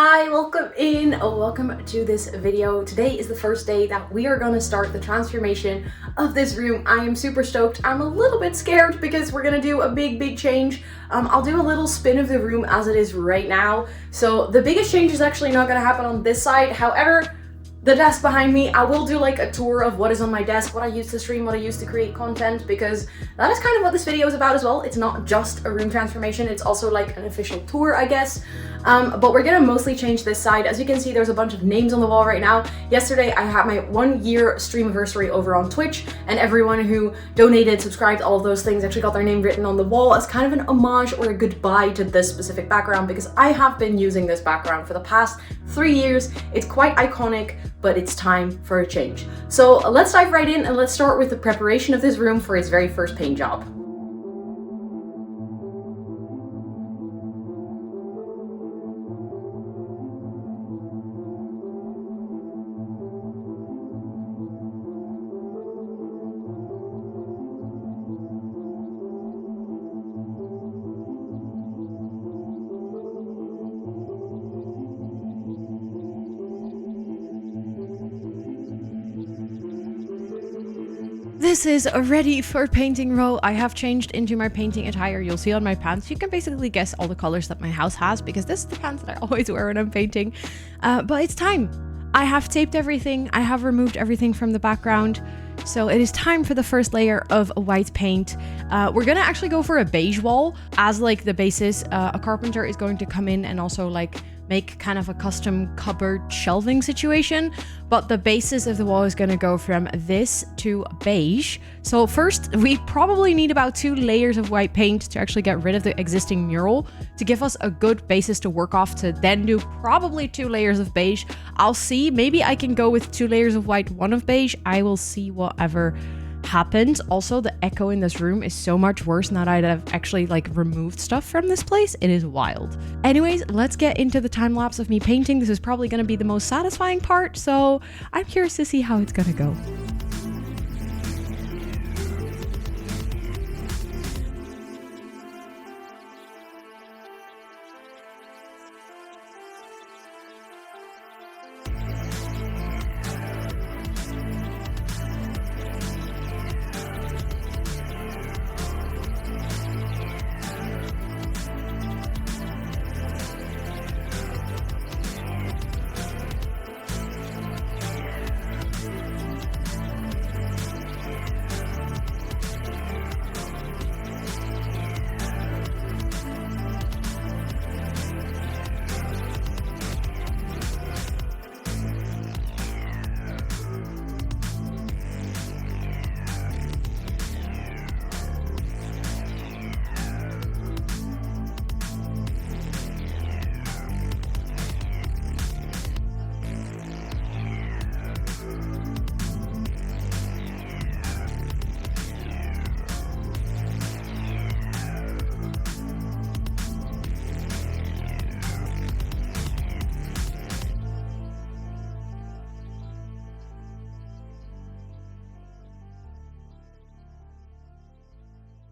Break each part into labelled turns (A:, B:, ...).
A: Hi, welcome in, welcome to this video. Today is the first day that we are gonna start the transformation of this room. I am super stoked. I'm a little bit scared because we're gonna do a big change. I'll do a little spin of the room as it is right now. So the biggest change is actually not gonna happen on this side. However, the desk behind me, I will do like a tour of what is on my desk, what I use to stream, what I use to create content, because that is kind of what this video is about as well. It's not just a room transformation, it's also like an official tour, I guess. But we're gonna mostly change this side. As you can see, there's a bunch of names on the wall right now. Yesterday, I had my 1-year stream anniversary over on Twitch, and everyone who donated, subscribed, all of those things actually got their name written on the wall as kind of an homage or a goodbye to this specific background, because I have been using this background for the past 3 years. It's quite iconic, but it's time for a change. So let's dive right in and let's start with the preparation of this room for its very first paint job. This is ready for painting row. I have changed into my painting attire. You'll see on my pants. You can basically guess all the colors that my house has because this is the pants that I always wear when I'm painting. But it's time. I have taped everything. I have removed everything from the background. So it is time for the first layer of white paint. We're gonna actually go for a beige wall as like the basis. A carpenter is going to come in and also like make kind of a custom cupboard shelving situation, but the basis of the wall is going to go from this to beige. So first, we probably need about 2 layers of white paint to actually get rid of the existing mural to give us a good basis to work off, to then do probably 2 layers of beige. I'll see, maybe I can go with 2 layers of white, 1 of beige. I will see whatever happens. Also, the echo in this room is so much worse now that I've actually like removed stuff from this place. It is wild. Anyways, let's get into the time lapse of me painting. This is probably going to be the most satisfying part, so I'm curious to see how it's gonna go.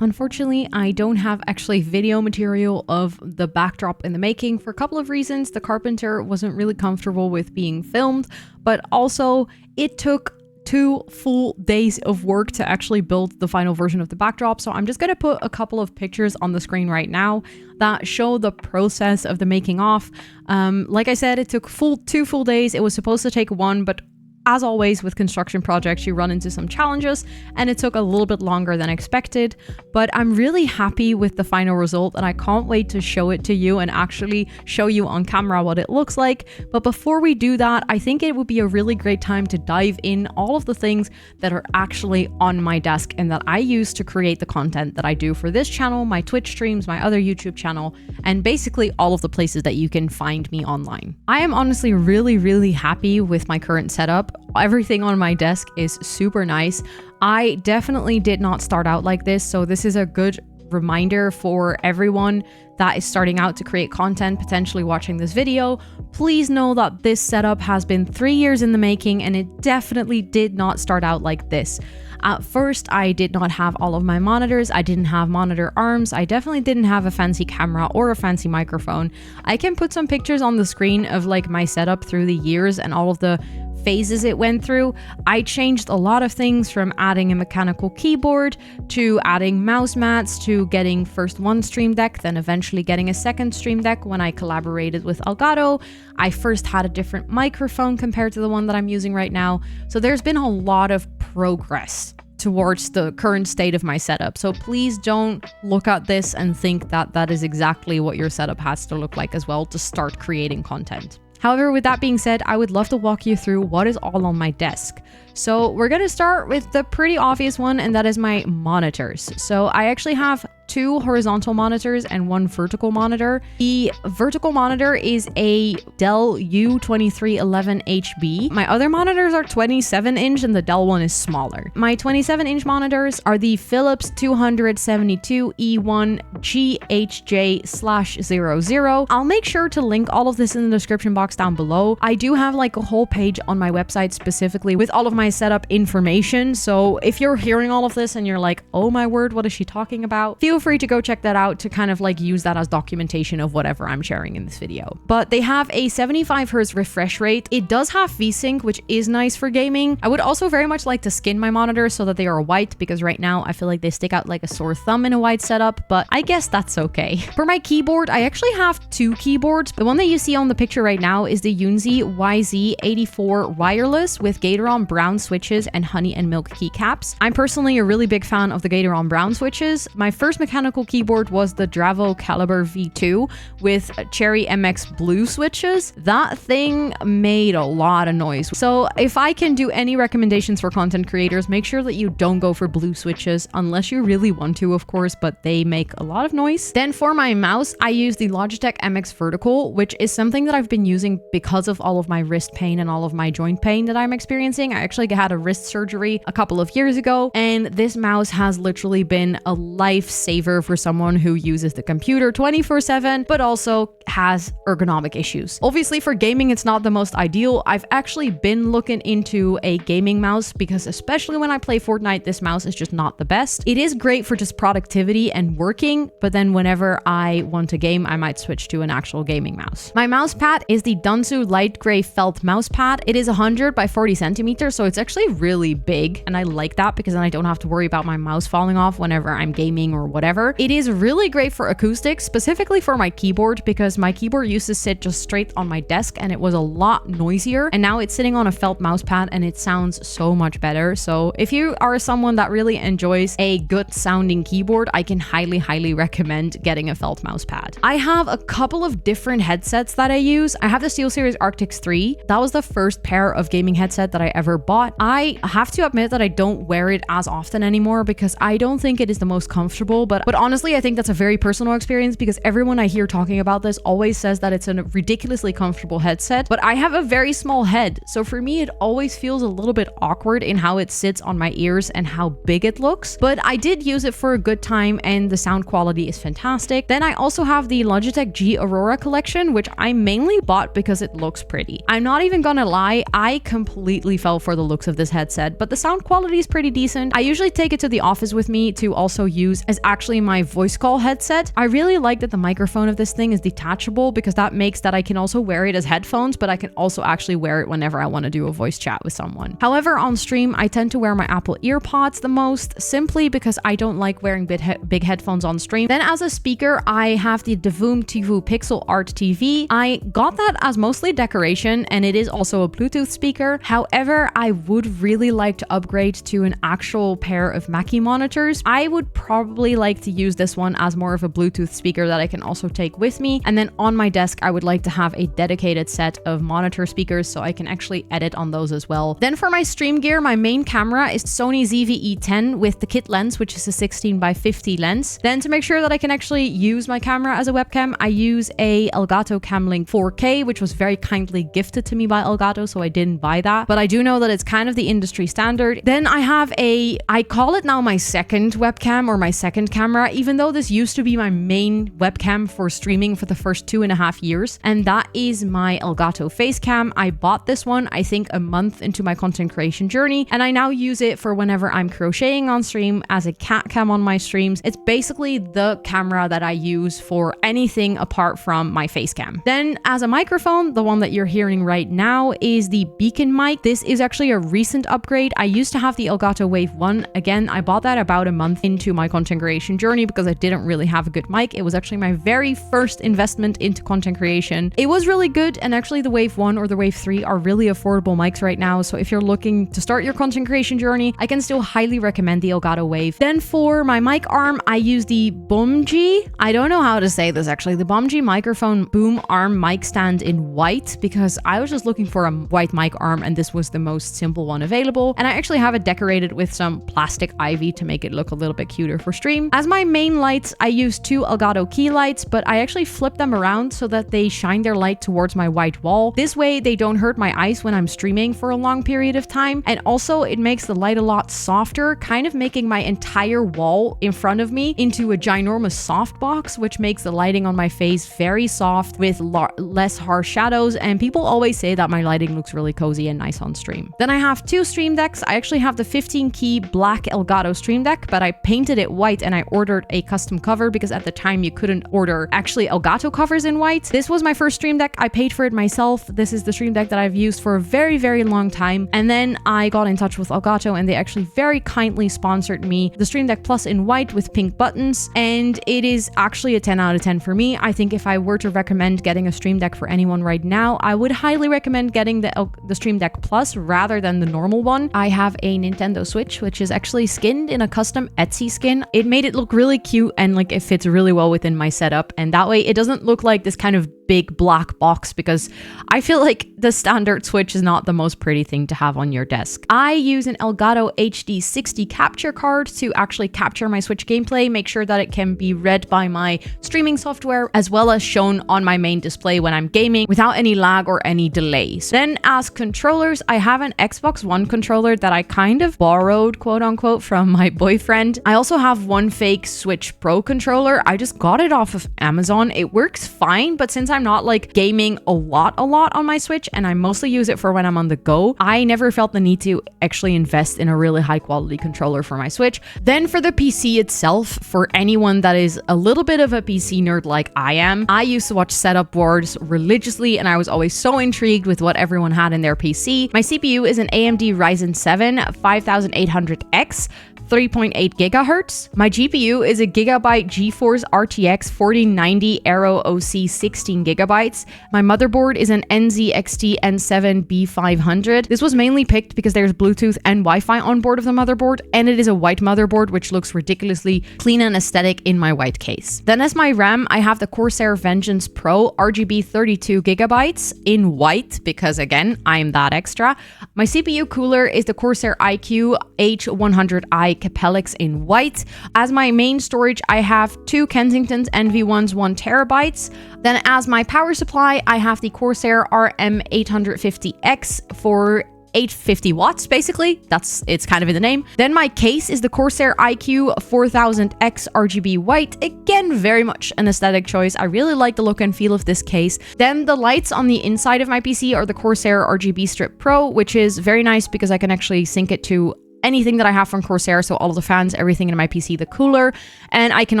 A: Unfortunately, I don't have actually video material of the backdrop in the making for a couple of reasons. The carpenter wasn't really comfortable with being filmed, but also it took 2 full days of work to actually build the final version of the backdrop. So I'm just going to put a couple of pictures on the screen right now that show the process of the making off. Like I said, it took 2 full days. It was supposed to take 1, but as always with construction projects, you run into some challenges and it took a little bit longer than expected, but I'm really happy with the final result and I can't wait to show it to you and actually show you on camera what it looks like. But before we do that, I think it would be a really great time to dive in all of the things that are actually on my desk and that I use to create the content that I do for this channel, my Twitch streams, my other YouTube channel, and basically all of the places that you can find me online. I am honestly really happy with my current setup. Everything on my desk is super nice. I definitely did not start out like this, so this is a good reminder for everyone that is starting out to create content, potentially watching this video. Please know that this setup has been 3 years in the making and it definitely did not start out like this. At first, I did not have all of my monitors. I didn't have monitor arms. I definitely didn't have a fancy camera or a fancy microphone. I can put some pictures on the screen of like my setup through the years and all of the phases it went through. I changed a lot of things, from adding a mechanical keyboard to adding mouse mats to getting first one Stream Deck, then eventually getting a second Stream Deck when I collaborated with Elgato. I first had a different microphone compared to the one that I'm using right now. So there's been a lot of progress towards the current state of my setup. So please don't look at this and think that that is exactly what your setup has to look like as well to start creating content. However, with that being said, I would love to walk you through what is all on my desk. So we're going to start with the pretty obvious one, and that is my monitors. So I actually have 2 horizontal monitors and 1 vertical monitor. The vertical monitor is a Dell U2311HB. My other monitors are 27-inch and the Dell one is smaller. My 27-inch monitors are the Philips 272E1 GHJ/00. I'll make sure to link all of this in the description box down below. I do have like a whole page on my website specifically with all of my setup information. So if you're hearing all of this and you're like, oh my word, what is she talking about? Feel free to go check that out to kind of like use that as documentation of whatever I'm sharing in this video. But they have a 75 Hz refresh rate. It does have VSync, which is nice for gaming. I would also very much like to skin my monitors so that they are white, because right now I feel like they stick out like a sore thumb in a white setup, but I guess that's okay. For my keyboard, I actually have 2 keyboards. The one that you see on the picture right now is the Yunzi YZ84 wireless with Gateron brown switches and honey and milk keycaps. I'm personally a really big fan of the Gateron brown switches. My first mechanical keyboard was the Dravo Caliber V2 with Cherry MX blue switches. That thing made a lot of noise. So if I can do any recommendations for content creators, make sure that you don't go for blue switches unless you really want to, of course, but they make a lot of noise. Then for my mouse, I use the Logitech MX Vertical, which is something that I've been using because of all of my wrist pain and all of my joint pain that I'm experiencing. I actually had a wrist surgery a couple of years ago, and this mouse has literally been a lifesaver for someone who uses the computer 24/7, but also has ergonomic issues. Obviously for gaming, it's not the most ideal. I've actually been looking into a gaming mouse because especially when I play Fortnite, this mouse is just not the best. It is great for just productivity and working, but then whenever I want to game, I might switch to an actual gaming mouse. My mouse pad is the Dunsu light gray felt mouse pad. It is 100 by 40 centimeters, so it's actually really big, and I like that because then I don't have to worry about my mouse falling off whenever I'm gaming or whatever. It is really great for acoustics, specifically for my keyboard, because my keyboard used to sit just straight on my desk and it was a lot noisier, and now it's sitting on a felt mouse pad and it sounds so much better. So if you are someone that really enjoys a good sounding keyboard, I can highly recommend getting a felt mouse pad. I have a couple of different headsets that I use. I have the SteelSeries Arctis 3. That was the first pair of gaming headset that I ever bought. I have to admit that I don't wear it as often anymore because I don't think it is the most comfortable, but honestly, I think that's a very personal experience because everyone I hear talking about this always says that it's a ridiculously comfortable headset, but I have a very small head, so for me it always feels a little bit awkward in how it sits on my ears and how big it looks, but I did use it for a good time and the sound quality is fantastic. Then I also have the Logitech G Aurora collection, which I mainly bought because it looks pretty. I'm not even gonna lie, I completely fell for the looks of this headset, but the sound quality is pretty decent. I usually take it to the office with me to also use as actually my voice call headset. I really like that the microphone of this thing is detachable because that makes that I can also wear it as headphones, but I can also actually wear it whenever I want to do a voice chat with someone. However, on stream, I tend to wear my Apple EarPods the most, simply because I don't like wearing big headphones on stream. Then as a speaker, I have the Devoom TV Pixel Art TV. I got that as mostly decoration, and it is also a Bluetooth speaker. However, I would really like to upgrade to an actual pair of Mackie monitors. I would probably like to use this one as more of a Bluetooth speaker that I can also take with me. And then on my desk, I would like to have a dedicated set of monitor speakers so I can actually edit on those as well. Then for my stream gear, my main camera is Sony ZV-E10 with the kit lens, which is a 16 by 50 lens. Then to make sure that I can actually use my camera as a webcam, I use a Elgato Camlink 4K, which was very kindly gifted to me by Elgato, so I didn't buy that, but I do know that it's kind of the industry standard. Then I have I call it now my second webcam or my second camera camera, even though this used to be my main webcam for streaming for the first 2.5 years. And that is my Elgato Facecam. I bought this one, I think a month into my content creation journey, and I now use it for whenever I'm crocheting on stream, as a cat cam on my streams. It's basically the camera that I use for anything apart from my Facecam. Then as a microphone, the one that you're hearing right now is the Beacon mic. This is actually a recent upgrade. I used to have the Elgato Wave 1. Again, I bought that about a month into my content creation journey because I didn't really have a good mic. It was actually my very first investment into content creation. It was really good, and actually the Wave 1 or the Wave 3 are really affordable mics right now. So if you're looking to start your content creation journey, I can still highly recommend the Elgato Wave. Then for my mic arm, I use the Bomji. I don't know how to say this actually. The Bomji microphone boom arm mic stand in white, because I was just looking for a white mic arm and this was the most simple one available. And I actually have it decorated with some plastic ivy to make it look a little bit cuter for stream. As my main lights, I use two Elgato key lights, but I actually flip them around so that they shine their light towards my white wall. This way they don't hurt my eyes when I'm streaming for a long period of time. And also it makes the light a lot softer, kind of making my entire wall in front of me into a ginormous softbox, which makes the lighting on my face very soft with less harsh shadows. And people always say that my lighting looks really cozy and nice on stream. Then I have two stream decks. I actually have the 15 key black Elgato stream deck, but I painted it white and I ordered a custom cover because at the time you couldn't order actually Elgato covers in white. This was my first stream deck. I paid for it myself. This is the stream deck that I've used for a very, very long time. And then I got in touch with Elgato and they actually very kindly sponsored me the Stream Deck Plus in white with pink buttons. And it is actually a 10 out of 10 for me. I think if I were to recommend getting a stream deck for anyone right now, I would highly recommend getting the Stream Deck Plus rather than the normal one. I have a Nintendo Switch, which is actually skinned in a custom Etsy skin. It made it look really cute and like it fits really well within my setup. And that way it doesn't look like this kind of big black box, because I feel like the standard Switch is not the most pretty thing to have on your desk. I use an Elgato HD 60 capture card to actually capture my Switch gameplay, make sure that it can be read by my streaming software as well as shown on my main display when I'm gaming without any lag or any delays. Then as controllers, I have an Xbox One controller that I kind of borrowed, quote unquote, from my boyfriend. I also have one fake Switch Pro controller. I just got it off of Amazon. It works fine, but since I'm not like gaming a lot on my Switch and I mostly use it for when I'm on the go, I never felt the need to actually invest in a really high quality controller for my Switch. Then for the PC itself, for anyone that is a little bit of a PC nerd like I am, I used to watch setup wars religiously and I was always so intrigued with what everyone had in their PC. My CPU is an AMD Ryzen 7 5800X, 3.8 gigahertz. My GPU is a Gigabyte GeForce RTX 4090 Aero OC 16 gigabytes. My motherboard is an NZXT N7 B500. This was mainly picked because there's Bluetooth and Wi-Fi on board of the motherboard, and it is a white motherboard, which looks ridiculously clean and aesthetic in my white case. Then as my RAM, I have the Corsair Vengeance Pro RGB 32 gigabytes in white, because again, I'm that extra. My CPU cooler is the Corsair iQ H100i Capellix in white. As my main storage, I have two Kensington's NV1s 1 terabytes. Then as my power supply, I have the Corsair RM850X for 850 watts, basically. It's kind of in the name. Then my case is the Corsair iQ 4000X RGB white. Again, very much an aesthetic choice. I really like the look and feel of this case. Then the lights on the inside of my PC are the Corsair RGB Strip Pro, which is very nice because I can actually sync it to anything that I have from Corsair, so all of the fans, everything in my PC, the cooler, and I can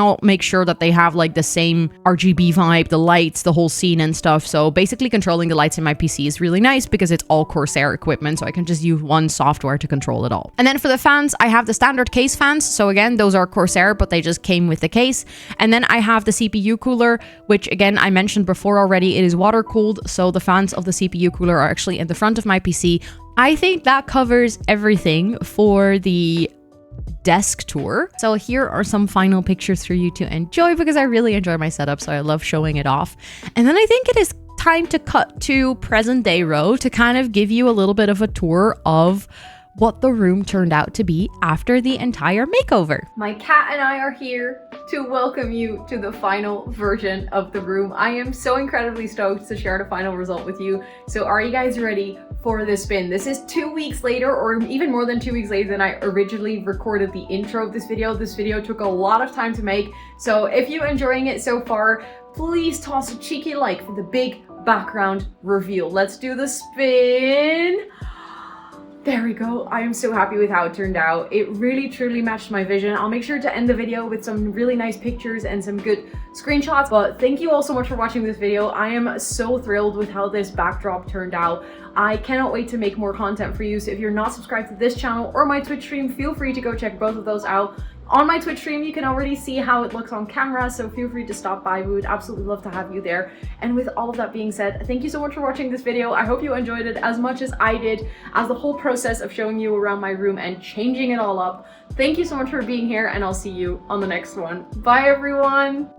A: all make sure that they have like the same RGB vibe, the lights, the whole scene and stuff. So basically controlling the lights in my PC is really nice because it's all Corsair equipment, so I can just use one software to control it all. And then for the fans, I have the standard case fans. So again, those are Corsair, but they just came with the case. And then I have the CPU cooler, which again, I mentioned before already, it is water cooled. So the fans of the CPU cooler are actually in the front of my PC. I think that covers everything for the desk tour. So here are some final pictures for you to enjoy because I really enjoy my setup, so I love showing it off. And then I think it is time to cut to present day row to kind of give you a little bit of a tour of what the room turned out to be after the entire makeover. My cat and I are here. to welcome you to the final version of the room. I am so incredibly stoked to share the final result with you. So are you guys ready for the spin? This is 2 weeks later, or even more than 2 weeks later than I originally recorded the intro of this video. This video took a lot of time to make. So if you're enjoying it so far, please toss a cheeky like for the big background reveal. Let's do the spin. There we go. I am so happy with how it turned out. It really truly matched my vision. I'll make sure to end the video with some really nice pictures and some good screenshots. But thank you all so much for watching this video. I am so thrilled with how this backdrop turned out. I cannot wait to make more content for you. So if you're not subscribed to this channel or my Twitch stream, feel free to go check both of those out. On my Twitch stream, you can already see how it looks on camera, so feel free to stop by. We would absolutely love to have you there. And with all of that being said, thank you so much for watching this video. I hope you enjoyed it as much as I did, as the whole process of showing you around my room and changing it all up. Thank you so much for being here, and I'll see you on the next one. Bye, everyone!